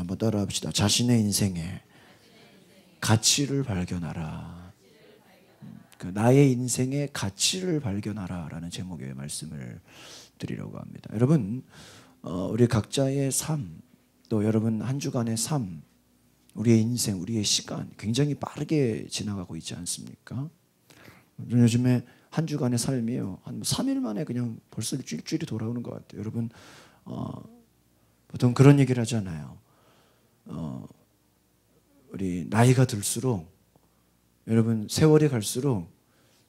한번 따라 합시다. 자신의 인생에 가치를 발견하라. 나의 인생의 가치를 발견하라 라는 제목의 말씀을 드리려고 합니다. 여러분, 우리 각자의 삶, 또 여러분 한 주간의 삶, 우리의 인생, 우리의 시간 굉장히 빠르게 지나가고 있지 않습니까? 요즘에 한 주간의 삶이요, 한 3일 만에 그냥 벌써 일주일이 돌아오는 것 같아요. 여러분, 보통 그런 얘기를 하잖아요. 우리 나이가 들수록, 여러분 세월이 갈수록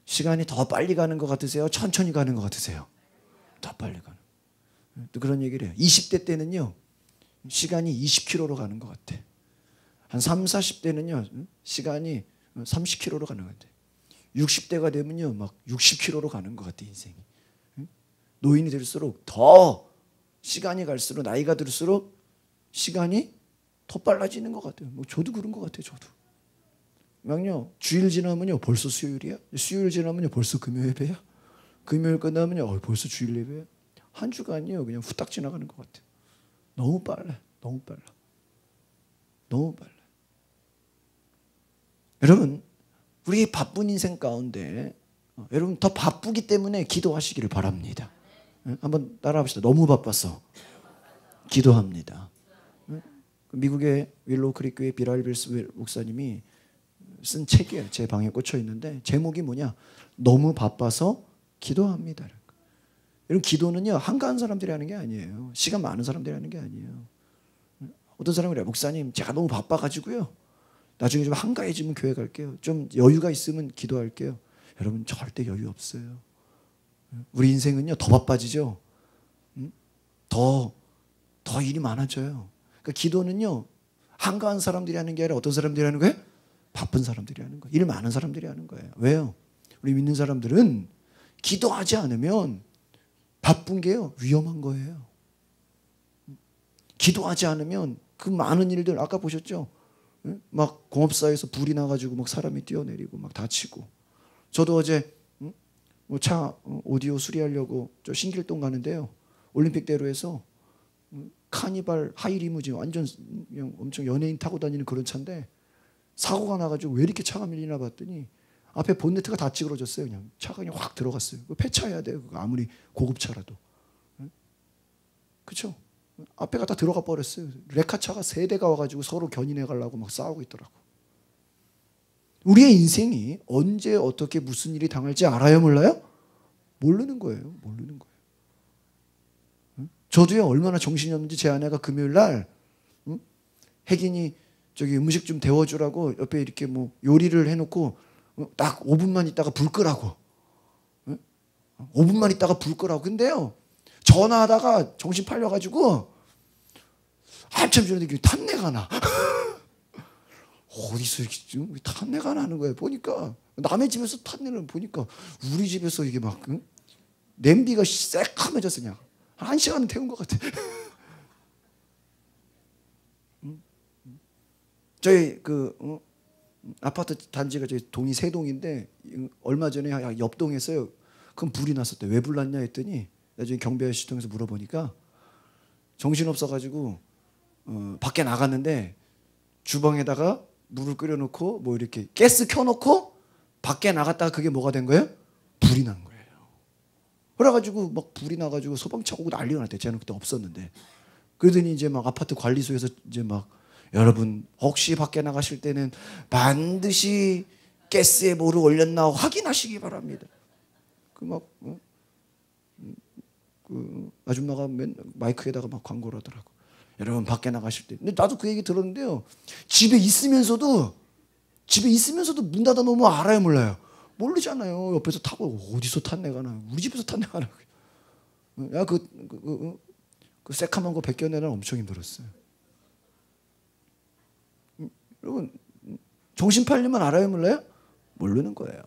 시간이 더 빨리 가는 것 같으세요? 천천히 가는 것 같으세요? 더 빨리 가는. 또 그런 얘기를 해요. 20대 때는요, 시간이 20km로 가는 것 같아. 한 30, 40대는요, 시간이 30km로 가는 것 같아. 60대가 되면요, 막 60km로 가는 것 같아, 인생이. 노인이 될수록 더 시간이 갈수록, 나이가 들수록 시간이 더 빨라지는 것 같아요. 뭐 저도 그런 것 같아요, 저도. 막요, 주일 지나면요, 벌써 수요일이야. 수요일 지나면요, 벌써 금요일 예배야. 금요일 끝나면요, 벌써 주일 예배야. 한 주간이요, 그냥 후딱 지나가는 것 같아요. 너무 빨라, 너무 빨라, 너무 빨라. 여러분, 우리 바쁜 인생 가운데 여러분 더 바쁘기 때문에 기도하시기를 바랍니다. 한번 따라합시다. 너무 바빠서 기도합니다. 미국의 윌로우 크릭 교회 비랄 빌스 목사님이 쓴 책이에요. 제 방에 꽂혀 있는데 제목이 뭐냐? 너무 바빠서 기도합니다. 여러분, 기도는요, 한가한 사람들이 하는 게 아니에요. 시간 많은 사람들이 하는 게 아니에요. 어떤 사람이 그래요. 목사님, 제가 너무 바빠가지고요, 나중에 좀 한가해지면 교회 갈게요. 좀 여유가 있으면 기도할게요. 여러분, 절대 여유 없어요. 우리 인생은요, 더 바빠지죠. 더 일이 많아져요. 그러니까 기도는요, 한가한 사람들이 하는 게 아니라 어떤 사람들이 하는 거예요? 바쁜 사람들이 하는 거예요. 일 많은 사람들이 하는 거예요. 왜요? 우리 믿는 사람들은 기도하지 않으면 바쁜 게요, 위험한 거예요. 기도하지 않으면 그 많은 일들, 아까 보셨죠? 막 공업사에서 불이 나가지고 막 사람이 뛰어내리고 막 다치고. 저도 어제 차 오디오 수리하려고 저 신길동 가는데요, 올림픽대로에서 카니발 하이리무진, 완전 그냥 엄청 연예인 타고 다니는 그런 차인데 사고가 나가지고 왜 이렇게 차가 밀리나 봤더니 앞에 본네트가 다 찌그러졌어요. 그냥 차가 그냥 확 들어갔어요. 폐차해야 돼요, 아무리 고급차라도. 그렇죠? 앞에가 다 들어가 버렸어요. 레카차가 3대가 와가지고 서로 견인해 가려고 막 싸우고 있더라고. 우리의 인생이 언제 어떻게 무슨 일이 당할지 알아요, 몰라요? 모르는 거예요. 모르는 거예요. 저도요, 얼마나 정신이 없는지 제 아내가 금요일 날 혜긴이 저기 음식 좀 데워주라고 옆에 이렇게 뭐 요리를 해놓고 딱 5분만 있다가 불 끄라고. 5분만 있다가 불 끄라고. 근데요, 전화하다가 정신 팔려가지고 한참 전에 탄내가 나. 어디서 이렇게 탄내가 나는 거예요. 보니까 남의 집에서 탄내를 보니까 우리 집에서 이게 막 냄비가 새카매졌어. 그냥 1시간은 태운 것 같아. 저희 아파트 단지가 저희 동이 3동인데 얼마 전에 옆 동에서요, 그럼 불이 났었대. 왜 불났냐 했더니 나중에 경비 아저씨 통해서 물어보니까 정신없어가지고 밖에 나갔는데 주방에다가 물을 끓여놓고 뭐 이렇게 가스 켜놓고 밖에 나갔다가 그게 뭐가 된 거예요? 불이 난 거예요. 그래가지고 막 불이 나가지고 소방차 오고 난리가 났대. 쟤는 그때 없었는데. 그러더니 이제 막 아파트 관리소에서 이제 막, 여러분 혹시 밖에 나가실 때는 반드시 가스에 뭐를 올렸나 확인하시기 바랍니다. 그 아줌마가 마이크에다가 막 광고를 하더라고. 여러분 밖에 나가실 때. 근데 나도 그 얘기 들었는데요, 집에 있으면서도 문 닫아 놓으면 알아요, 몰라요? 모르잖아요. 옆에서 타고 어디서 탄내가 나? 우리 집에서 탄내가 나. 야, 그 새카만 거 벗겨내는 엄청 힘들었어요. 여러분, 정신 팔리면 알아요, 몰라요? 모르는 거예요.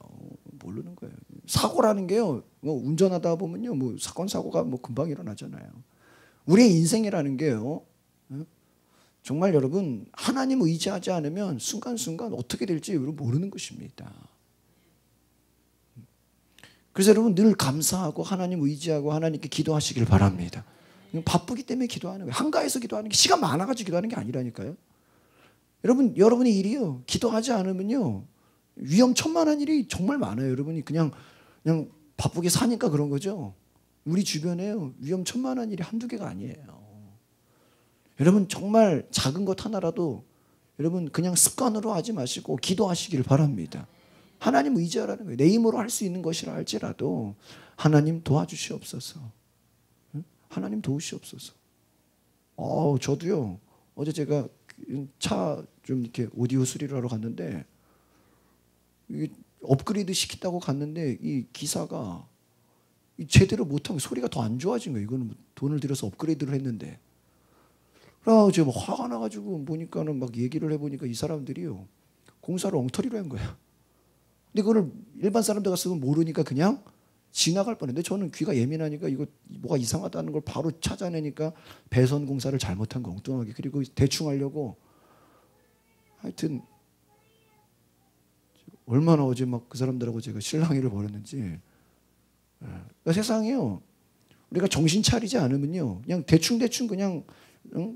모르는 거예요. 사고라는 게요, 뭐 운전하다 보면요, 뭐 사건 사고가 뭐 금방 일어나잖아요. 우리의 인생이라는 게요, 정말 여러분 하나님 의지하지 않으면 순간순간 어떻게 될지 여러분 모르는 것입니다. 그래서 여러분 늘 감사하고 하나님 의지하고 하나님께 기도하시길 바랍니다. 바쁘기 때문에 기도하는 거예요. 한가해서 기도하는 게, 시간 많아가지고 기도하는 게 아니라니까요. 여러분의 일이요, 기도하지 않으면요 위험천만한 일이 정말 많아요. 여러분이 그냥 바쁘게 사니까 그런 거죠. 우리 주변에요 위험천만한 일이 한두 개가 아니에요. 여러분 정말 작은 것 하나라도 여러분 그냥 습관으로 하지 마시고 기도하시길 바랍니다. 하나님 의지하라는 거예요. 내 힘으로 할 수 있는 것이라 할지라도 하나님 도와주시옵소서. 하나님 도우시옵소서. 저도요 어제 제가 차 좀 이렇게 오디오 수리를 하러 갔는데 업그레이드 시킨다고 갔는데 이 기사가 제대로 못한 게 소리가 더 안 좋아진 거예요. 이거는 돈을 들여서 업그레이드를 했는데. 제가 막 화가 나가지고 보니까는 막 얘기를 해보니까 이 사람들이요 공사를 엉터리로 한 거야. 근데 그걸 일반 사람들 같으면 모르니까 그냥 지나갈 뻔했는데, 저는 귀가 예민하니까 이거 뭐가 이상하다는 걸 바로 찾아내니까 배선 공사를 잘못한 거 엉뚱하게, 그리고 대충 하려고 하여튼 얼마나 어제 막 그 사람들하고 제가 실랑이를 벌였는지. 그러니까 세상이요 우리가 정신 차리지 않으면요 그냥 대충 그냥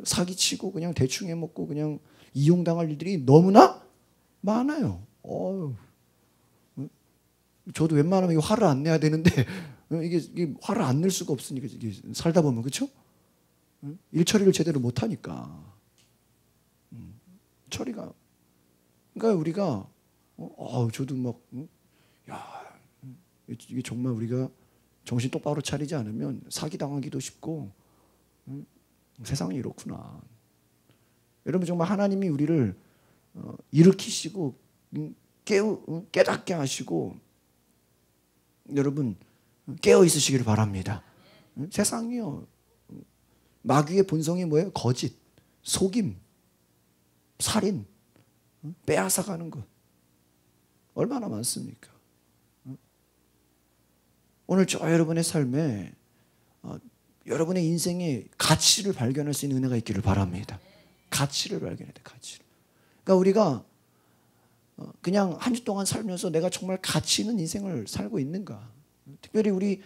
사기치고 그냥 대충 해먹고 그냥 이용당할 일들이 너무나 많아요. 저도 웬만하면 화를 안 내야 되는데 이게 화를 안 낼 수가 없으니까 이게 살다 보면, 그렇죠? 일 처리를 제대로 못 하니까 처리가. 그러니까 우리가 저도 막 이게 정말 우리가 정신 똑바로 차리지 않으면 사기 당하기도 쉽고 세상이 이렇구나. 여러분 정말 하나님이 우리를 일으키시고 깨닫게 하시고 여러분 깨어 있으시기를 바랍니다. 세상이요 마귀의 본성이 뭐예요? 거짓, 속임, 살인, 빼앗아가는 것 얼마나 많습니까? 오늘 저 여러분의 삶에 여러분의 인생에 가치를 발견할 수 있는 은혜가 있기를 바랍니다. 가치를 발견해야 돼, 가치를. 그러니까 우리가 그냥 한 주 동안 살면서 내가 정말 가치 있는 인생을 살고 있는가. 특별히 우리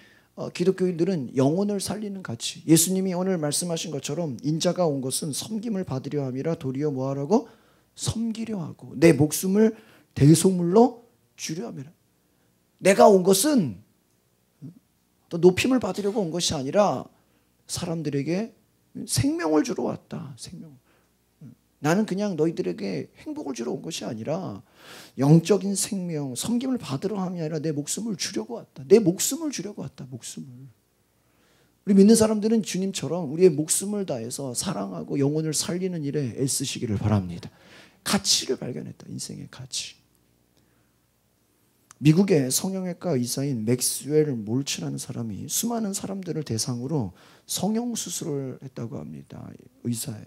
기독교인들은 영혼을 살리는 가치. 예수님이 오늘 말씀하신 것처럼 인자가 온 것은 섬김을 받으려 함이라 도리어 뭐하라고? 섬기려 하고 내 목숨을 대속물로 주려 함이라. 내가 온 것은 또 높임을 받으려고 온 것이 아니라 사람들에게 생명을 주러 왔다. 생명. 나는 그냥 너희들에게 행복을 주러 온 것이 아니라 영적인 생명, 섬김을 받으러 함이 아니라 내 목숨을 주려고 왔다. 내 목숨을 주려고 왔다. 목숨을. 우리 믿는 사람들은 주님처럼 우리의 목숨을 다해서 사랑하고 영혼을 살리는 일에 애쓰시기를 바랍니다. 가치를 발견했다. 인생의 가치. 미국의 성형외과 의사인 맥스웰 몰츠라는 사람이 수많은 사람들을 대상으로 성형수술을 했다고 합니다. 의사예요.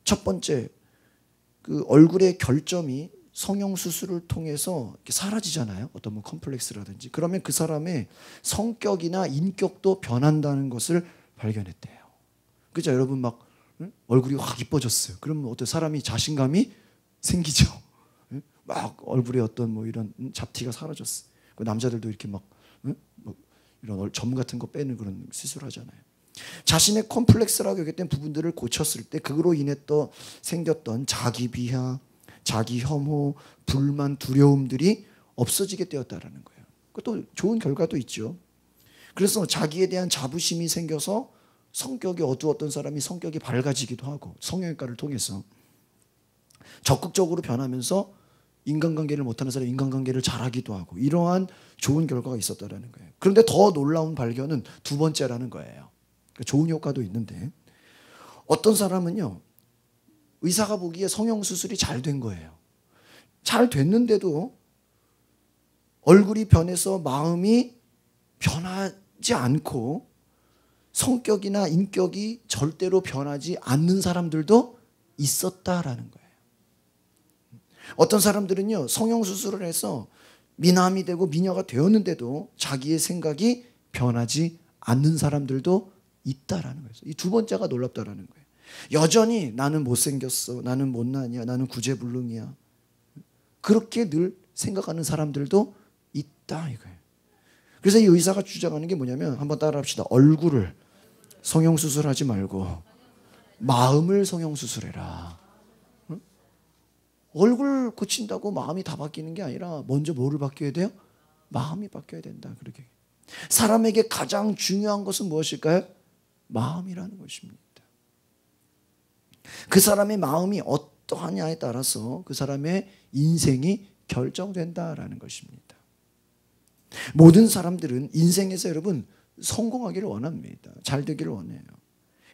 첫 번째, 그 얼굴의 결점이 성형수술을 통해서 이렇게 사라지잖아요. 어떤 뭐 컴플렉스라든지. 그러면 그 사람의 성격이나 인격도 변한다는 것을 발견했대요. 그죠? 여러분 막 얼굴이 확 이뻐졌어요. 그러면 어떤 사람이 자신감이 생기죠. 막 얼굴에 어떤 뭐 이런 잡티가 사라졌어. 그 남자들도 이렇게 막 뭐 이런 점 같은 거 빼는 그런 수술하잖아요. 자신의 컴플렉스라고 여겼던 부분들을 고쳤을 때 그로 인해 또 생겼던 자기 비하, 자기 혐오, 불만, 두려움들이 없어지게 되었다라는 거예요. 그것도 좋은 결과도 있죠. 그래서 자기에 대한 자부심이 생겨서 성격이 어두웠던 사람이 성격이 밝아지기도 하고 성형외과를 통해서 적극적으로 변하면서 인간관계를 못하는 사람이 인간관계를 잘하기도 하고 이러한 좋은 결과가 있었다라는 거예요. 그런데 더 놀라운 발견은 두 번째라는 거예요. 좋은 효과도 있는데 어떤 사람은요 의사가 보기에 성형수술이 잘 된 거예요. 잘 됐는데도 얼굴이 변해서 마음이 변하지 않고 성격이나 인격이 절대로 변하지 않는 사람들도 있었다라는 거예요. 어떤 사람들은요 성형수술을 해서 미남이 되고 미녀가 되었는데도 자기의 생각이 변하지 않는 사람들도 있다라는 거예요. 이 두 번째가 놀랍다라는 거예요. 여전히 나는 못생겼어, 나는 못난이야, 나는 구제불능이야 그렇게 늘 생각하는 사람들도 있다 이거예요. 그래서 이 의사가 주장하는 게 뭐냐면 한번 따라합시다. 얼굴을 성형수술하지 말고 마음을 성형수술해라. 응? 얼굴 고친다고 마음이 다 바뀌는 게 아니라 먼저 뭐를 바뀌어야 돼요? 마음이 바뀌어야 된다. 그렇게. 사람에게 가장 중요한 것은 무엇일까요? 마음이라는 것입니다. 그 사람의 마음이 어떠하냐에 따라서 그 사람의 인생이 결정된다라는 것입니다. 모든 사람들은 인생에서 여러분 성공하기를 원합니다. 잘 되기를 원해요.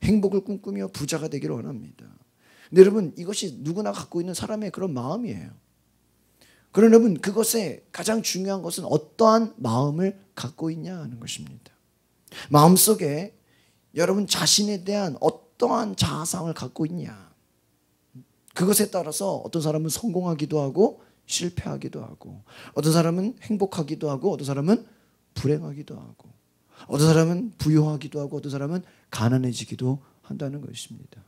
행복을 꿈꾸며 부자가 되기를 원합니다. 근데 여러분 이것이 누구나 갖고 있는 사람의 그런 마음이에요. 그러나 여러분 그것에 가장 중요한 것은 어떠한 마음을 갖고 있냐 하는 것입니다. 마음속에 여러분 자신에 대한 어떠한 자아상을 갖고 있냐. 그것에 따라서 어떤 사람은 성공하기도 하고 실패하기도 하고, 어떤 사람은 행복하기도 하고, 어떤 사람은 불행하기도 하고, 어떤 사람은 부유하기도 하고, 어떤 사람은 가난해지기도 한다는 것입니다.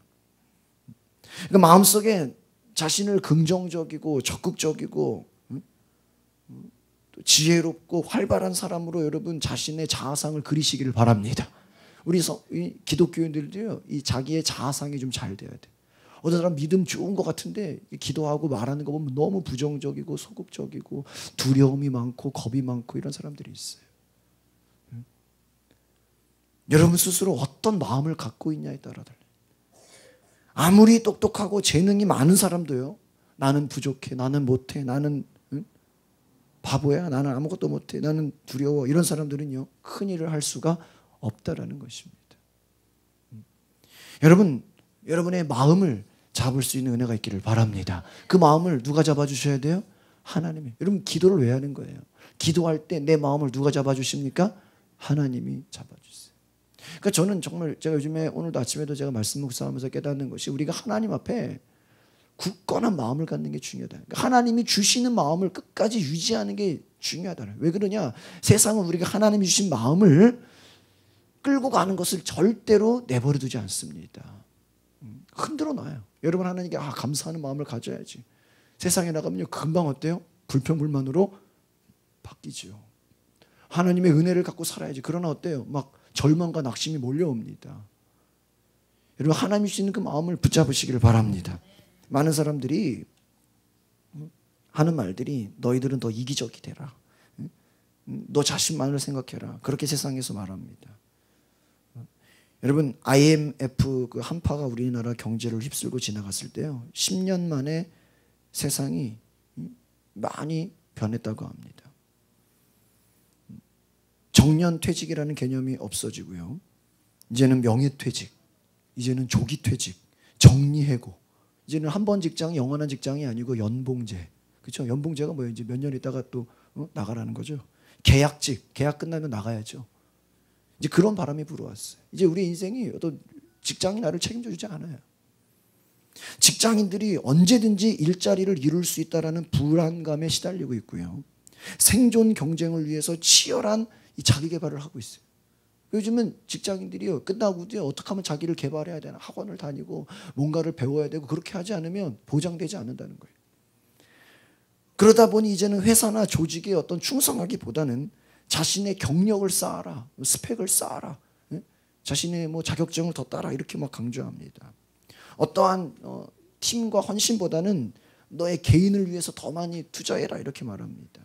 그러니까 마음속에 자신을 긍정적이고 적극적이고 지혜롭고 활발한 사람으로 여러분 자신의 자아상을 그리시기를 바랍니다. 우리 기독교인들도요, 이 자기의 자아상이 좀 잘 돼야 돼. 어떤 사람 믿음 좋은 것 같은데 기도하고 말하는 거 보면 너무 부정적이고 소극적이고 두려움이 많고 겁이 많고 이런 사람들이 있어요. 여러분 스스로 어떤 마음을 갖고 있냐에 따라 달라요. 아무리 똑똑하고 재능이 많은 사람도요, 나는 부족해, 나는 못해, 나는 바보야, 나는 아무것도 못해, 나는 두려워, 이런 사람들은요 큰 일을 할 수가 없다라는 것입니다. 여러분의 마음을 잡을 수 있는 은혜가 있기를 바랍니다. 그 마음을 누가 잡아주셔야 돼요? 하나님이. 여러분 기도를 왜 하는 거예요? 기도할 때 내 마음을 누가 잡아주십니까? 하나님이 잡아주세요. 그러니까 저는 정말 제가 요즘에 오늘도 아침에도 제가 말씀 묵상하면서 깨닫는 것이 우리가 하나님 앞에 굳건한 마음을 갖는 게 중요하다. 그러니까 하나님이 주시는 마음을 끝까지 유지하는 게 중요하다. 왜 그러냐? 세상은 우리가 하나님이 주신 마음을 끌고 가는 것을 절대로 내버려 두지 않습니다. 흔들어 놔요. 여러분 하나님께 감사하는 마음을 가져야지. 세상에 나가면요 금방 어때요? 불평불만으로 바뀌죠. 하나님의 은혜를 갖고 살아야지. 그러나 어때요? 막 절망과 낙심이 몰려옵니다. 여러분 하나님이 주시는 그 마음을 붙잡으시기를 바랍니다. 많은 사람들이 하는 말들이 너희들은 더 이기적이 되라. 너 자신만을 생각해라. 그렇게 세상에서 말합니다. 여러분 IMF 그 한파가 우리나라 경제를 휩쓸고 지나갔을 때요 10년 만에 세상이 많이 변했다고 합니다. 정년퇴직이라는 개념이 없어지고요, 이제는 명예퇴직, 이제는 조기퇴직, 정리해고, 이제는 한 번 직장이 영원한 직장이 아니고 연봉제, 그렇죠? 연봉제가 뭐예요? 이제 몇 년 있다가 또 나가라는 거죠. 계약직, 계약 끝나면 나가야죠. 이제 그런 바람이 불어왔어요. 이제 우리 인생이 어떤 직장이 나를 책임져주지 않아요. 직장인들이 언제든지 일자리를 이룰 수 있다는 불안감에 시달리고 있고요, 생존 경쟁을 위해서 치열한 이 자기 개발을 하고 있어요. 요즘은 직장인들이요 끝나고도 어떻게 하면 자기를 개발해야 되나 학원을 다니고 뭔가를 배워야 되고, 그렇게 하지 않으면 보장되지 않는다는 거예요. 그러다 보니 이제는 회사나 조직에 어떤 충성하기보다는 자신의 경력을 쌓아라, 스펙을 쌓아라, 자신의 뭐 자격증을 더 따라, 이렇게 막 강조합니다. 어떠한 팀과 헌신보다는 너의 개인을 위해서 더 많이 투자해라, 이렇게 말합니다.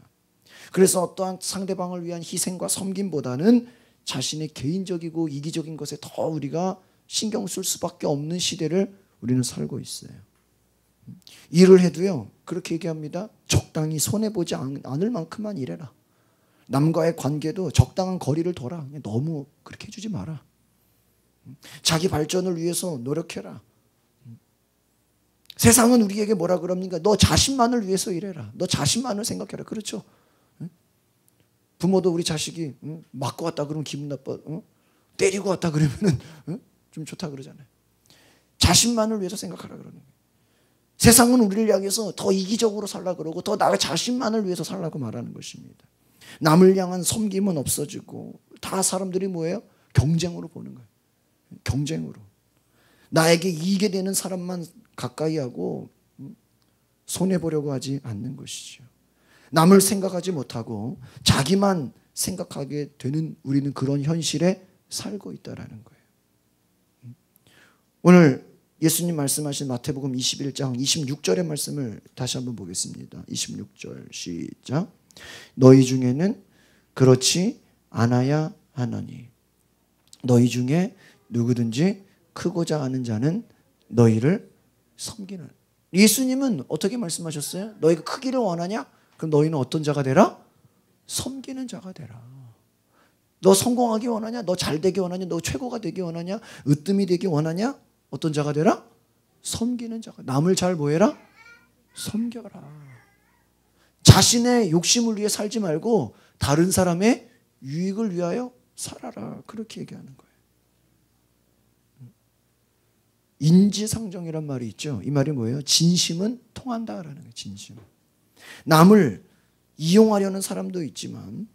그래서 어떠한 상대방을 위한 희생과 섬김보다는 자신의 개인적이고 이기적인 것에 더 우리가 신경 쓸 수밖에 없는 시대를 우리는 살고 있어요. 일을 해도요 그렇게 얘기합니다. 적당히 손해보지 않을 만큼만 일해라. 남과의 관계도 적당한 거리를 둬라. 너무 그렇게 해주지 마라. 자기 발전을 위해서 노력해라. 세상은 우리에게 뭐라 그럽니까? 너 자신만을 위해서 일해라. 너 자신만을 생각해라. 그렇죠? 부모도 우리 자식이 맞고 왔다 그러면 기분 나빠, 때리고 왔다 그러면 좀 좋다 그러잖아요. 자신만을 위해서 생각하라 그러는 거예요. 세상은 우리를 향해서 더 이기적으로 살라 그러고 더 나 자신만을 위해서 살라고 말하는 것입니다. 남을 향한 섬김은 없어지고 다 사람들이 뭐예요? 경쟁으로 보는 거예요. 경쟁으로. 나에게 이익이 되는 사람만 가까이 하고 손해보려고 하지 않는 것이죠. 남을 생각하지 못하고 자기만 생각하게 되는 우리는 그런 현실에 살고 있다는 거예요. 오늘 예수님 말씀하신 마태복음 21장 26절의 말씀을 다시 한번 보겠습니다. 26절 시작. 너희 중에는 그렇지 않아야 하나니 너희 중에 누구든지 크고자 하는 자는 너희를 섬기는. 예수님은 어떻게 말씀하셨어요? 너희가 크기를 원하냐? 그럼 너희는 어떤 자가 되라? 섬기는 자가 되라. 너 성공하기 원하냐? 너 잘 되기 원하냐? 너 최고가 되기 원하냐? 으뜸이 되기 원하냐? 어떤 자가 되라? 섬기는 자가. 남을 잘 뭐해라? 섬겨라. 자신의 욕심을 위해 살지 말고 다른 사람의 유익을 위하여 살아라. 그렇게 얘기하는 거예요. 인지상정이란 말이 있죠. 이 말이 뭐예요? 진심은 통한다라는 거예요. 진심. 남을 이용하려는 사람도 있지만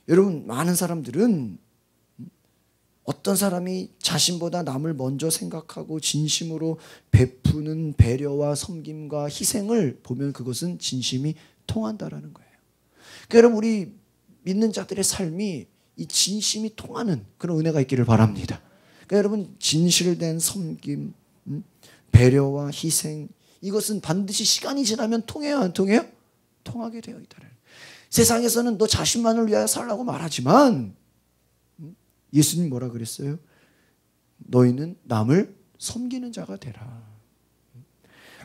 여러분 많은 사람들은 어떤 사람이 자신보다 남을 먼저 생각하고 진심으로 베푸는 배려와 섬김과 희생을 보면 그것은 진심이 통한다라는 거예요. 그러니까 여러분 우리 믿는 자들의 삶이 이 진심이 통하는 그런 은혜가 있기를 바랍니다. 그러니까 여러분 진실된 섬김, 배려와 희생 이것은 반드시 시간이 지나면 통해요 안 통해요? 통하게 되어 있다는. 세상에서는 너 자신만을 위하여 살라고 말하지만 예수님 뭐라 그랬어요? 너희는 남을 섬기는 자가 되라.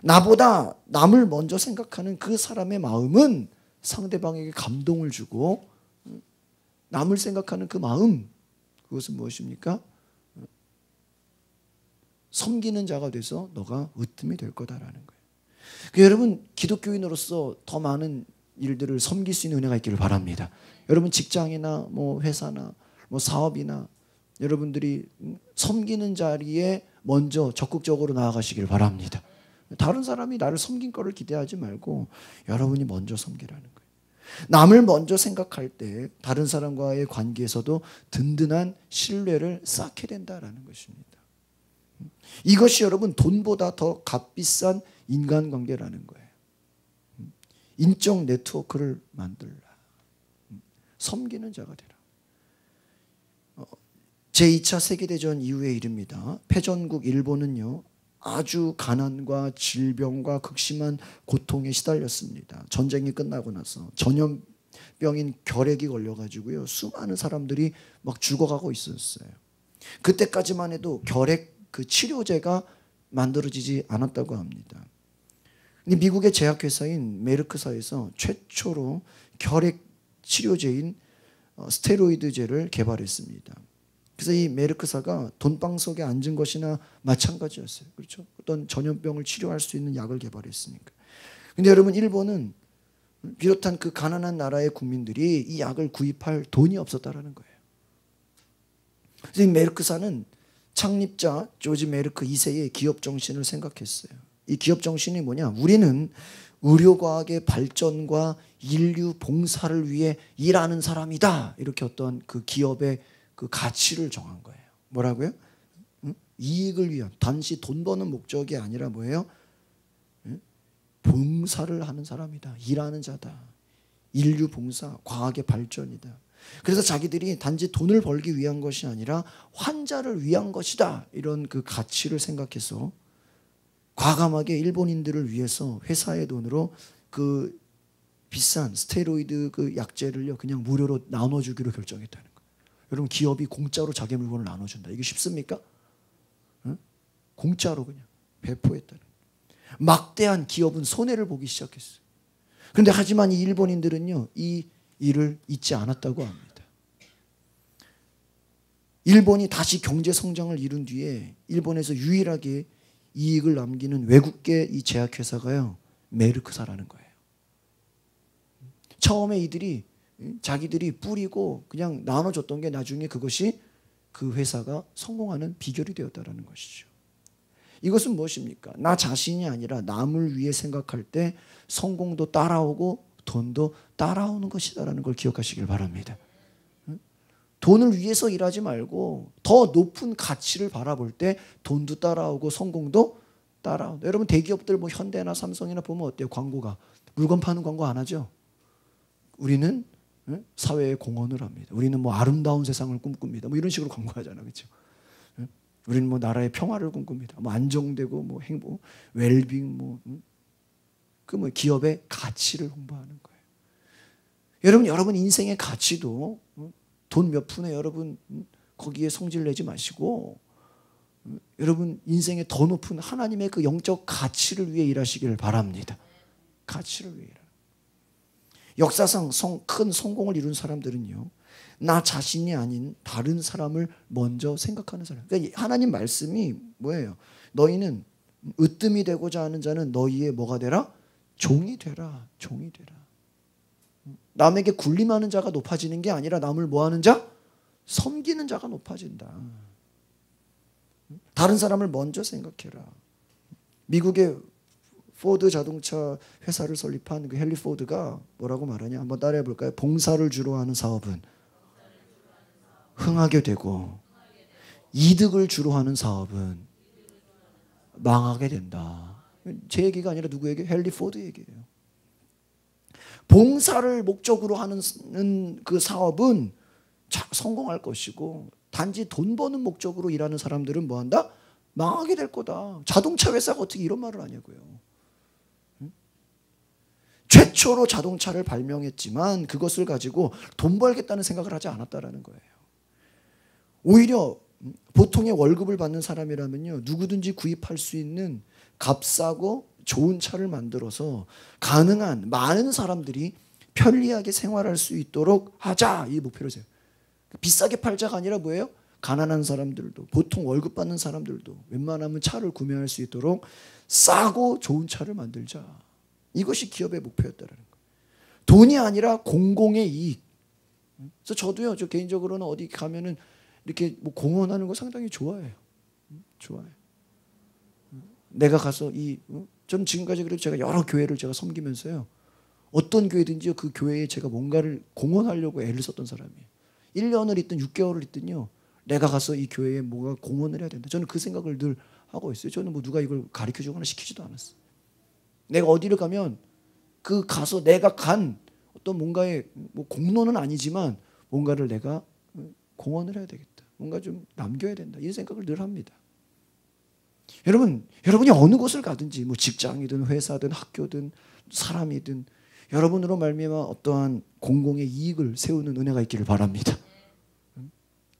나보다 남을 먼저 생각하는 그 사람의 마음은 상대방에게 감동을 주고 남을 생각하는 그 마음 그것은 무엇입니까? 섬기는 자가 돼서 너가 으뜸이 될 거다라는 거예요. 그러니까 여러분 기독교인으로서 더 많은 일들을 섬길 수 있는 은혜가 있기를 바랍니다. 여러분 직장이나 뭐 회사나 뭐 사업이나 여러분들이 섬기는 자리에 먼저 적극적으로 나아가시길 바랍니다. 다른 사람이 나를 섬긴 거를 기대하지 말고 여러분이 먼저 섬기라는 거예요. 남을 먼저 생각할 때 다른 사람과의 관계에서도 든든한 신뢰를 쌓게 된다라는 것입니다. 이것이 여러분 돈보다 더 값비싼 인간관계라는 거예요. 인적 네트워크를 만들라. 섬기는 자가 되라. 제2차 세계대전 이후의 일입니다. 패전국 일본은요. 아주 가난과 질병과 극심한 고통에 시달렸습니다. 전쟁이 끝나고 나서 전염병인 결핵이 걸려가지고요. 수많은 사람들이 막 죽어가고 있었어요. 그때까지만 해도 결핵 그 치료제가 만들어지지 않았다고 합니다. 미국의 제약회사인 메르크사에서 최초로 결핵 치료제인 스테로이드제를 개발했습니다. 그래서 이 메르크사가 돈방석에 앉은 것이나 마찬가지였어요. 그렇죠? 어떤 전염병을 치료할 수 있는 약을 개발했으니까. 근데 여러분 일본은 비롯한 그 가난한 나라의 국민들이 이 약을 구입할 돈이 없었다라는 거예요. 그래서 이 메르크사는 창립자 조지 메르크 2세의 기업 정신을 생각했어요. 이 기업 정신이 뭐냐? 우리는 의료과학의 발전과 인류 봉사를 위해 일하는 사람이다. 이렇게 어떤 그 기업의 그 가치를 정한 거예요. 뭐라고요? 이익을 위한 단지 돈 버는 목적이 아니라 뭐예요? 봉사를 하는 사람이다. 일하는 자다. 인류 봉사, 과학의 발전이다. 그래서 자기들이 단지 돈을 벌기 위한 것이 아니라 환자를 위한 것이다. 이런 그 가치를 생각해서 과감하게 일본인들을 위해서 회사의 돈으로 그 비싼 스테로이드 그 약제를요 그냥 무료로 나눠주기로 결정했다는 거예요. 여러분 기업이 공짜로 자기 물건을 나눠준다. 이게 쉽습니까? 응? 공짜로 그냥 배포했다는 거예요. 막대한 기업은 손해를 보기 시작했어요. 그런데 하지만 이 일본인들은요 이 일을 잊지 않았다고 합니다. 일본이 다시 경제 성장을 이룬 뒤에 일본에서 유일하게 이익을 남기는 외국계 이 제약회사가요 메르크사라는 거예요. 처음에 이들이 자기들이 뿌리고 그냥 나눠줬던 게 나중에 그것이 그 회사가 성공하는 비결이 되었다는 것이죠. 이것은 무엇입니까? 나 자신이 아니라 남을 위해 생각할 때 성공도 따라오고 돈도 따라오는 것이다라는 걸 기억하시길 바랍니다. 돈을 위해서 일하지 말고 더 높은 가치를 바라볼 때 돈도 따라오고 성공도 따라오고. 여러분 대기업들 뭐 현대나 삼성이나 보면 어때요? 광고가 물건 파는 광고 안 하죠? 우리는 사회에 공헌을 합니다. 우리는 뭐 아름다운 세상을 꿈꿉니다. 뭐 이런 식으로 광고하잖아요, 그렇죠? 우리는 뭐 나라의 평화를 궁금합니다. 뭐 안정되고 뭐 행복, 웰빙 뭐 기업의 가치를 홍보하는 거예요. 여러분 인생의 가치도 돈 몇 푼에 여러분 거기에 성질 내지 마시고 여러분 인생의 더 높은 하나님의 그 영적 가치를 위해 일하시기를 바랍니다. 가치를 위해 일하는. 역사상 큰 성공을 이룬 사람들은요, 나 자신이 아닌 다른 사람을 먼저 생각하는 사람. 그러니까 하나님 말씀이 뭐예요? 너희는 으뜸이 되고자 하는 자는 너희의 뭐가 되라? 종이 되라. 종이 되라. 남에게 군림하는 자가 높아지는 게 아니라 남을 뭐하는 자? 섬기는 자가 높아진다. 다른 사람을 먼저 생각해라. 미국의 포드 자동차 회사를 설립한 그 헨리 포드가 뭐라고 말하냐? 한번 따라해 볼까요? 봉사를 주로 하는 사업은 흥하게 되고 이득을 주로 하는 사업은 망하게 된다. 제 얘기가 아니라 누구 얘기? 헨리 포드 얘기예요. 봉사를 목적으로 하는 그 사업은 성공할 것이고 단지 돈 버는 목적으로 일하는 사람들은 뭐한다? 망하게 될 거다. 자동차 회사가 어떻게 이런 말을 하냐고요. 최초로 자동차를 발명했지만 그것을 가지고 돈 벌겠다는 생각을 하지 않았다라는 거예요. 오히려 보통의 월급을 받는 사람이라면요, 누구든지 구입할 수 있는 값싸고 좋은 차를 만들어서 가능한 많은 사람들이 편리하게 생활할 수 있도록 하자, 이 목표를 세워요. 비싸게 팔자가 아니라 뭐예요? 가난한 사람들도, 보통 월급 받는 사람들도 웬만하면 차를 구매할 수 있도록 싸고 좋은 차를 만들자. 이것이 기업의 목표였다는 거예요. 돈이 아니라 공공의 이익. 그래서 저도요, 저 개인적으로는 어디 가면은 이렇게 뭐 공헌하는 거 상당히 좋아해요. 좋아해요. 내가 가서 좀 지금까지 그래도 제가 여러 교회를 제가 섬기면서요, 어떤 교회든지 그 교회에 제가 뭔가를 공헌하려고 애를 썼던 사람이에요. 1년을 있든 6개월을 있든요, 내가 가서 이 교회에 뭔가 공헌을 해야 된다. 저는 그 생각을 늘 하고 있어요. 저는 뭐 누가 이걸 가르쳐 주거나 시키지도 않았어요. 내가 어디를 가면 그 가서 내가 간 어떤 뭔가의 뭐 공로는 아니지만 뭔가를 내가 공헌을 해야 되겠다. 뭔가 좀 남겨야 된다. 이 생각을 늘 합니다. 여러분이 어느 곳을 가든지 뭐 직장이든 회사든 학교든 사람이든 여러분으로 말미암아 어떠한 공공의 이익을 세우는 은혜가 있기를 바랍니다.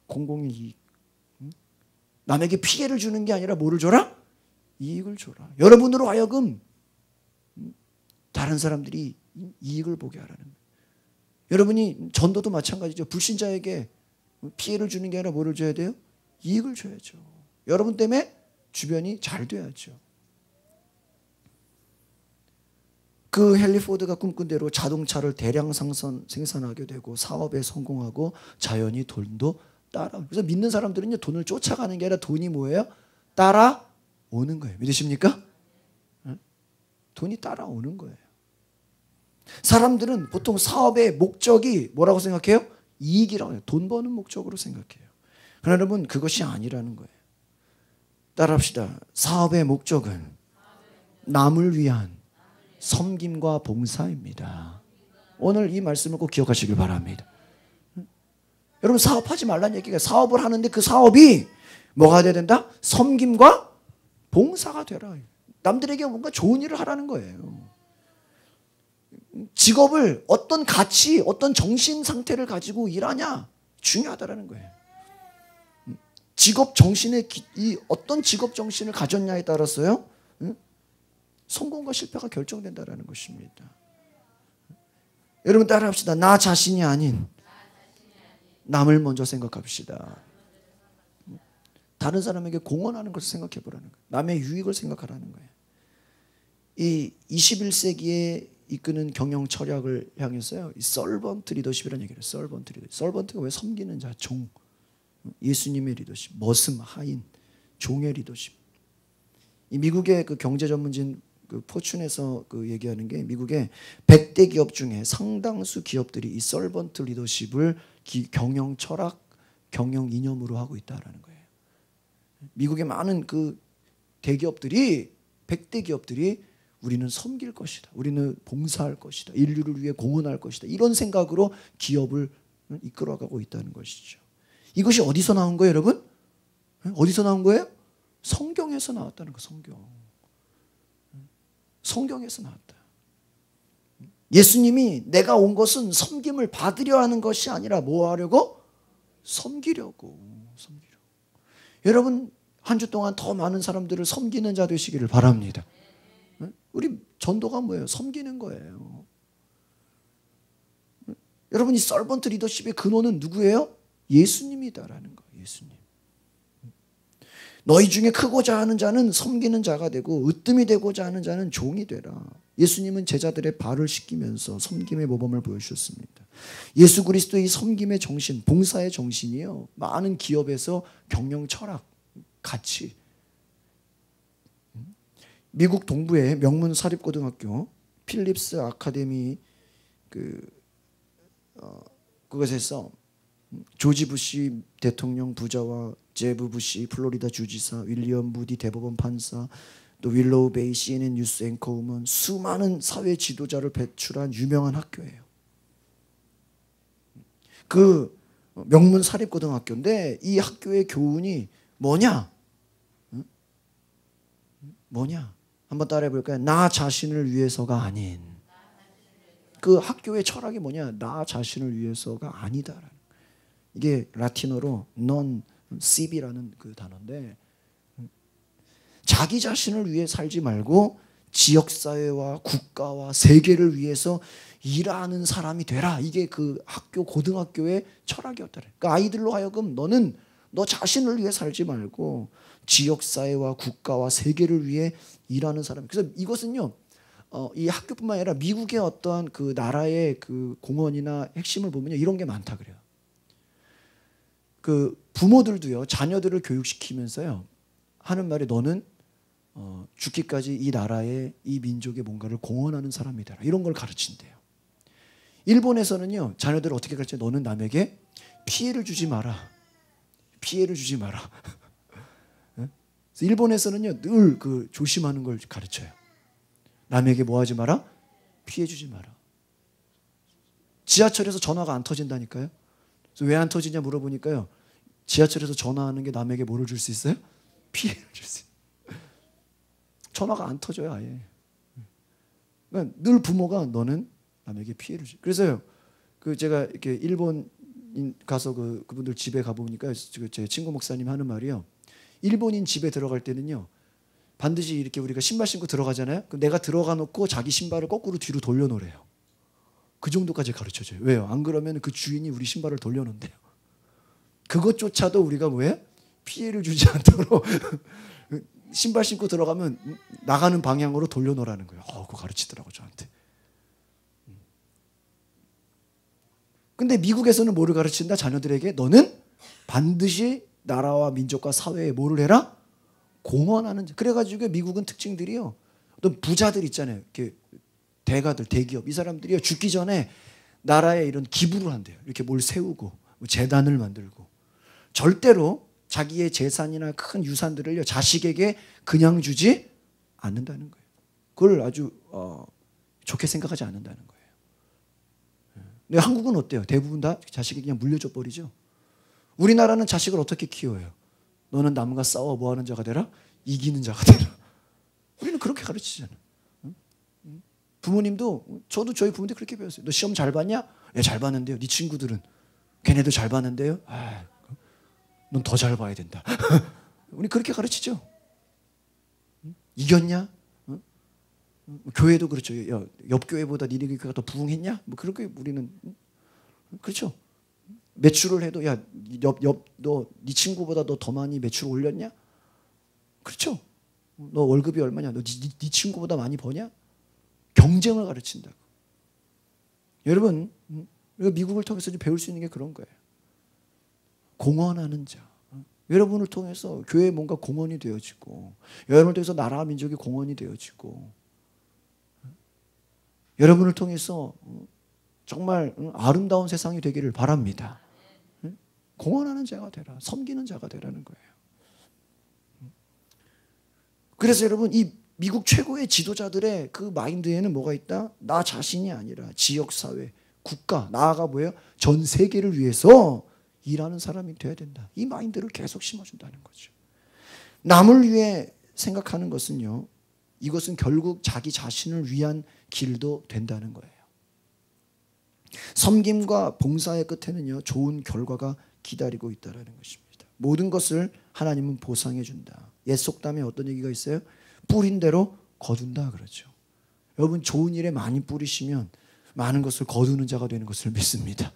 공공의 이익. 남에게 피해를 주는 게 아니라 뭐를 줘라? 이익을 줘라. 여러분으로 하여금 다른 사람들이 이익을 보게 하라는 거예요. 여러분이 전도도 마찬가지죠. 불신자에게 피해를 주는 게 아니라 뭐를 줘야 돼요? 이익을 줘야죠. 여러분 때문에 주변이 잘 돼야죠. 그 헨리 포드가 꿈꾼 대로 자동차를 대량 생산하게 되고 사업에 성공하고 자연히 돈도 따라. 그래서 믿는 사람들은요, 돈을 쫓아가는 게 아니라 돈이 뭐예요? 따라오는 거예요. 믿으십니까? 돈이 따라오는 거예요. 사람들은 보통 사업의 목적이 뭐라고 생각해요? 이익이라고 해요. 돈 버는 목적으로 생각해요. 그러나 여러분, 그것이 아니라는 거예요. 따라합시다. 사업의 목적은 남을 위한 섬김과 봉사입니다. 오늘 이 말씀을 꼭 기억하시길 바랍니다. 여러분, 사업하지 말라는 얘기가, 사업을 하는데 그 사업이 뭐가 돼야 된다? 섬김과 봉사가 되라. 남들에게 뭔가 좋은 일을 하라는 거예요. 직업을 어떤 가치, 어떤 정신 상태를 가지고 일하냐 중요하다라는 거예요. 직업 정신의 이 어떤 직업 정신을 가졌냐에 따라서요, 성공과 실패가 결정된다라는 것입니다. 여러분 따라합시다. 나 자신이 아닌 남을 먼저 생각합시다. 다른 사람에게 공헌하는 것을 생각해 보라는 거예요. 남의 유익을 생각하라는 거예요. 이 21세기에 이끄는 경영 철학을 향해서요, 이 서번트 리더십이라는 얘기를 해요. 서번트 리더십. 서번트가 왜 섬기는 자, 종. 예수님의 리더십, 머슴, 하인, 종의 리더십. 이 미국의 그 경제 전문진 그 포춘에서 그 얘기하는 게, 미국의 100대 기업 중에 상당수 기업들이 이 서번트 리더십을 경영 철학, 경영 이념으로 하고 있다라는 거예요. 미국의 많은 그 대기업들이, 100대 기업들이 우리는 섬길 것이다, 우리는 봉사할 것이다, 인류를 위해 공헌할 것이다, 이런 생각으로 기업을 이끌어가고 있다는 것이죠. 이것이 어디서 나온 거예요, 여러분? 어디서 나온 거예요? 성경에서 나왔다는 거. 성경에서 나왔다. 예수님이 내가 온 것은 섬김을 받으려 하는 것이 아니라 뭐 하려고? 섬기려고. 여러분 한 주 동안 더 많은 사람들을 섬기는 자 되시기를 바랍니다. 우리 전도가 뭐예요? 섬기는 거예요. 여러분 이 서번트 리더십의 근원은 누구예요? 예수님이다라는 거예요. 예수님. 너희 중에 크고자 하는 자는 섬기는 자가 되고 으뜸이 되고자 하는 자는 종이 되라. 예수님은 제자들의 발을 씻기면서 섬김의 모범을 보여주셨습니다. 예수 그리스도의 섬김의 정신, 봉사의 정신이요. 많은 기업에서 경영 철학, 가치. 미국 동부의 명문 사립고등학교 필립스 아카데미 그것에서 조지 부시 대통령 부자와 제브 부시 플로리다 주지사, 윌리엄 무디 대법원 판사, 또 윌로우 베이 CNN 뉴스 앵커우먼 수많은 사회 지도자를 배출한 유명한 학교예요. 그 명문 사립고등학교인데 이 학교의 교훈이 뭐냐? 뭐냐? 한번 따라해 볼까요? 나 자신을 위해서가 아닌. 그 학교의 철학이 뭐냐? 나 자신을 위해서가 아니다라는. 이게 라틴어로 non sibi라는 그 단어인데 자기 자신을 위해 살지 말고 지역사회와 국가와 세계를 위해서 일하는 사람이 되라. 이게 그 학교 고등학교의 철학이었다. 그러니까 아이들로 하여금 너는 너 자신을 위해 살지 말고 지역사회와 국가와 세계를 위해 일하는 사람. 그래서 이것은요. 이 학교뿐만 아니라 미국의 어떠한 그 나라의 그 공헌이나 핵심을 보면요. 이런 게 많다 그래요. 그 부모들도요. 자녀들을 교육시키면서요. 하는 말이 너는 죽기까지 이 나라의 이 민족의 뭔가를 공헌하는 사람이다. 이런 걸 가르친대요. 일본에서는요. 자녀들을 어떻게 가르쳐요? 너는 남에게 피해를 주지 마라. 피해를 주지 마라. 일본에서는요. 늘 그 조심하는 걸 가르쳐요. 남에게 뭐 하지 마라? 피해 주지 마라. 지하철에서 전화가 안 터진다니까요. 왜 안 터지냐 물어보니까요. 지하철에서 전화하는 게 남에게 뭐를 줄 수 있어요? 피해를 줄 수 있어요. 전화가 안 터져요 아예. 그러니까 늘 부모가 너는 남에게 피해를 줘. 그래서요. 그 제가 이렇게 일본 가서 그분들 집에 가보니까 제 친구 목사님 하는 말이요. 일본인 집에 들어갈 때는요. 반드시 이렇게 우리가 신발 신고 들어가잖아요. 그럼 내가 들어가 놓고 자기 신발을 거꾸로 뒤로 돌려놓으래요. 그 정도까지 가르쳐줘요. 왜요? 안 그러면 그 주인이 우리 신발을 돌려놓는대요. 그것조차도 우리가 뭐예요? 피해를 주지 않도록 신발 신고 들어가면 나가는 방향으로 돌려놓으라는 거예요. 그거 가르치더라고 저한테. 근데 미국에서는 뭐를 가르친다? 자녀들에게 너는 반드시 나라와 민족과 사회에 뭐를 해라? 공헌하는. 그래가지고 미국은 특징들이요. 어떤 부자들 있잖아요. 이렇게 대가들, 대기업 이 사람들이요 죽기 전에 나라에 이런 기부를 한대요. 이렇게 뭘 세우고 재단을 만들고 절대로 자기의 재산이나 큰 유산들을요 자식에게 그냥 주지 않는다는 거예요. 그걸 아주 좋게 생각하지 않는다는 거예요. 근데 한국은 어때요? 대부분 다 자식에게 그냥 물려줘 버리죠. 우리나라는 자식을 어떻게 키워요? 너는 남과 싸워 뭐 하는 자가 되라? 이기는 자가 되라. 우리는 그렇게 가르치잖아. 부모님도 저도 저희 부모님들 그렇게 배웠어요. 너 시험 잘 봤냐? 예, 잘 봤는데요. 네 친구들은 걔네도 잘 봤는데요. 넌 더 잘 봐야 된다. 우리 그렇게 가르치죠. 이겼냐? 교회도 그렇죠. 야, 옆 교회보다 니네 교회가 더 부흥했냐? 뭐 그렇게 우리는 그렇죠. 매출을 해도 야, 너 네 친구보다 너 더 많이 매출 올렸냐? 그렇죠. 너 월급이 얼마냐? 너 네 친구보다 많이 버냐? 경쟁을 가르친다고. 여러분, 미국을 통해서 배울 수 있는 게 그런 거예요. 공헌하는 자. 여러분을 통해서 교회에 뭔가 공헌이 되어지고, 여러분을 통해서 나라와 민족이 공헌이 되어지고, 여러분을 통해서 정말 아름다운 세상이 되기를 바랍니다. 공헌하는 자가 되라. 섬기는 자가 되라는 거예요. 그래서 여러분 이 미국 최고의 지도자들의 그 마인드에는 뭐가 있다? 나 자신이 아니라 지역사회, 국가, 나아가 뭐예요? 전 세계를 위해서 일하는 사람이 돼야 된다. 이 마인드를 계속 심어준다는 거죠. 남을 위해 생각하는 것은요, 이것은 결국 자기 자신을 위한 길도 된다는 거예요. 섬김과 봉사의 끝에는요, 좋은 결과가 기다리고 있다는 것입니다. 모든 것을 하나님은 보상해 준다. 옛 속담에 어떤 얘기가 있어요? 뿌린 대로 거둔다 그러죠. 여러분, 좋은 일에 많이 뿌리시면 많은 것을 거두는 자가 되는 것을 믿습니다.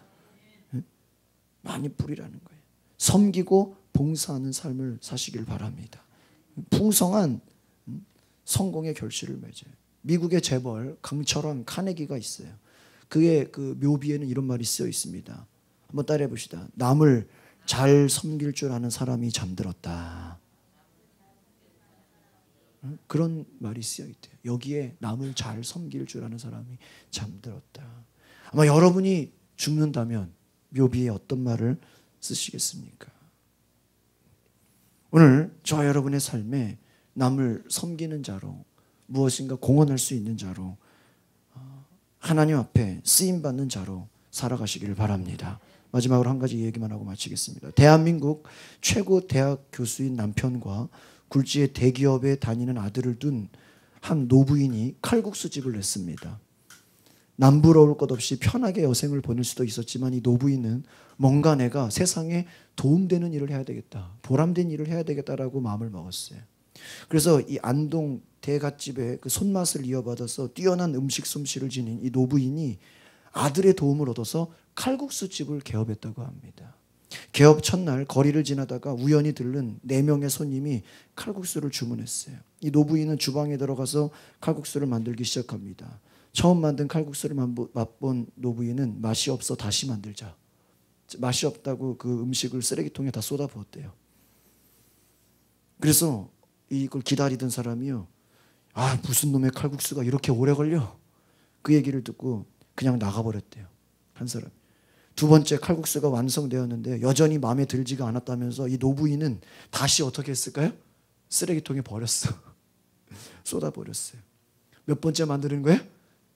많이 뿌리라는 거예요. 섬기고 봉사하는 삶을 사시길 바랍니다. 풍성한 성공의 결실을 맺어요. 미국의 재벌 강철왕 카네기가 있어요. 그의 그 묘비에는 이런 말이 쓰여 있습니다. 한번 따라해 봅시다. 남을 잘 섬길 줄 아는 사람이 잠들었다. 그런 말이 쓰여 있대요. 여기에 남을 잘 섬길 줄 아는 사람이 잠들었다. 아마 여러분이 죽는다면 묘비에 어떤 말을 쓰시겠습니까? 오늘 저와 여러분의 삶에 남을 섬기는 자로, 무엇인가 공헌할 수 있는 자로, 하나님 앞에 쓰임받는 자로 살아가시기를 바랍니다. 마지막으로 한 가지 얘기만 하고 마치겠습니다. 대한민국 최고 대학 교수인 남편과 굴지의 대기업에 다니는 아들을 둔 한 노부인이 칼국수집을 냈습니다. 남부러울 것 없이 편하게 여생을 보낼 수도 있었지만 이 노부인은 뭔가 내가 세상에 도움되는 일을 해야 되겠다, 보람된 일을 해야 되겠다라고 마음을 먹었어요. 그래서 이 안동 대갓집의 그 손맛을 이어받아서 뛰어난 음식 솜씨를 지닌 이 노부인이 아들의 도움을 얻어서 칼국수집을 개업했다고 합니다. 개업 첫날 거리를 지나다가 우연히 들른 4명의 손님이 칼국수를 주문했어요. 이 노부인은 주방에 들어가서 칼국수를 만들기 시작합니다. 처음 만든 칼국수를 맛본 노부인은 맛이 없어 다시 만들자. 맛이 없다고 그 음식을 쓰레기통에 다 쏟아부었대요. 그래서 이걸 기다리던 사람이요, 아, 무슨 놈의 칼국수가 이렇게 오래 걸려? 그 얘기를 듣고 그냥 나가버렸대요. 한 사람. 두 번째 칼국수가 완성되었는데 여전히 마음에 들지가 않았다면서 이 노부인은 다시 어떻게 했을까요? 쓰레기통에 버렸어. 쏟아버렸어요. 몇 번째 만드는 거예요?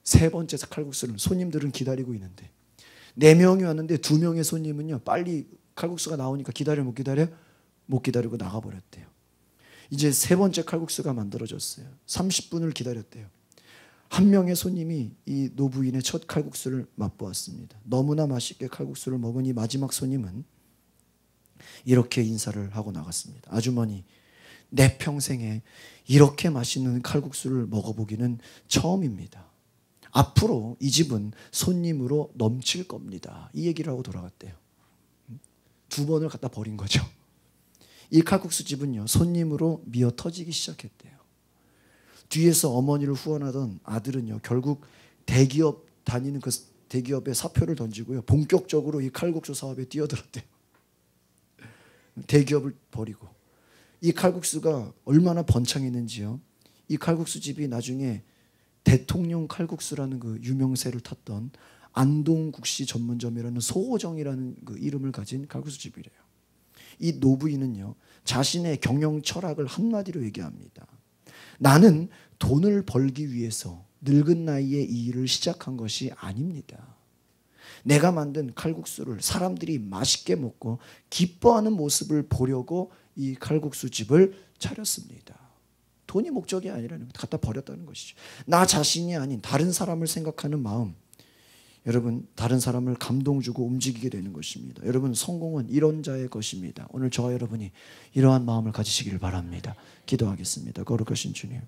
3번째 칼국수를. 손님들은 기다리고 있는데 4명이 왔는데 2명의 손님은요, 빨리 칼국수가 나오니까 기다려 못 기다려? 못 기다리고 나가버렸대요. 이제 3번째 칼국수가 만들어졌어요. 30분을 기다렸대요. 한 명의 손님이 이 노부인의 첫 칼국수를 맛보았습니다. 너무나 맛있게 칼국수를 먹은 이 마지막 손님은 이렇게 인사를 하고 나갔습니다. 아주머니, 내 평생에 이렇게 맛있는 칼국수를 먹어보기는 처음입니다. 앞으로 이 집은 손님으로 넘칠 겁니다. 이 얘기를 하고 돌아갔대요. 2번을 갖다 버린 거죠. 이 칼국수 집은요, 손님으로 미어 터지기 시작했대요. 뒤에서 어머니를 후원하던 아들은요, 결국 대기업 다니는 그 대기업에 사표를 던지고요, 본격적으로 이 칼국수 사업에 뛰어들었대요. 대기업을 버리고. 이 칼국수가 얼마나 번창했는지요. 이 칼국수 집이 나중에 대통령 칼국수라는 그 유명세를 탔던 안동국시 전문점이라는 소호정이라는 그 이름을 가진 칼국수 집이래요. 이 노부인은요, 자신의 경영 철학을 한마디로 얘기합니다. 나는 돈을 벌기 위해서 늙은 나이에 이 일을 시작한 것이 아닙니다. 내가 만든 칼국수를 사람들이 맛있게 먹고 기뻐하는 모습을 보려고 이 칼국수 집을 차렸습니다. 돈이 목적이 아니라는 것, 갖다 버렸다는 것이죠. 나 자신이 아닌 다른 사람을 생각하는 마음, 여러분, 다른 사람을 감동 주고 움직이게 되는 것입니다. 여러분, 성공은 이런 자의 것입니다. 오늘 저와 여러분이 이러한 마음을 가지시기를 바랍니다. 기도하겠습니다. 거룩하신 주님,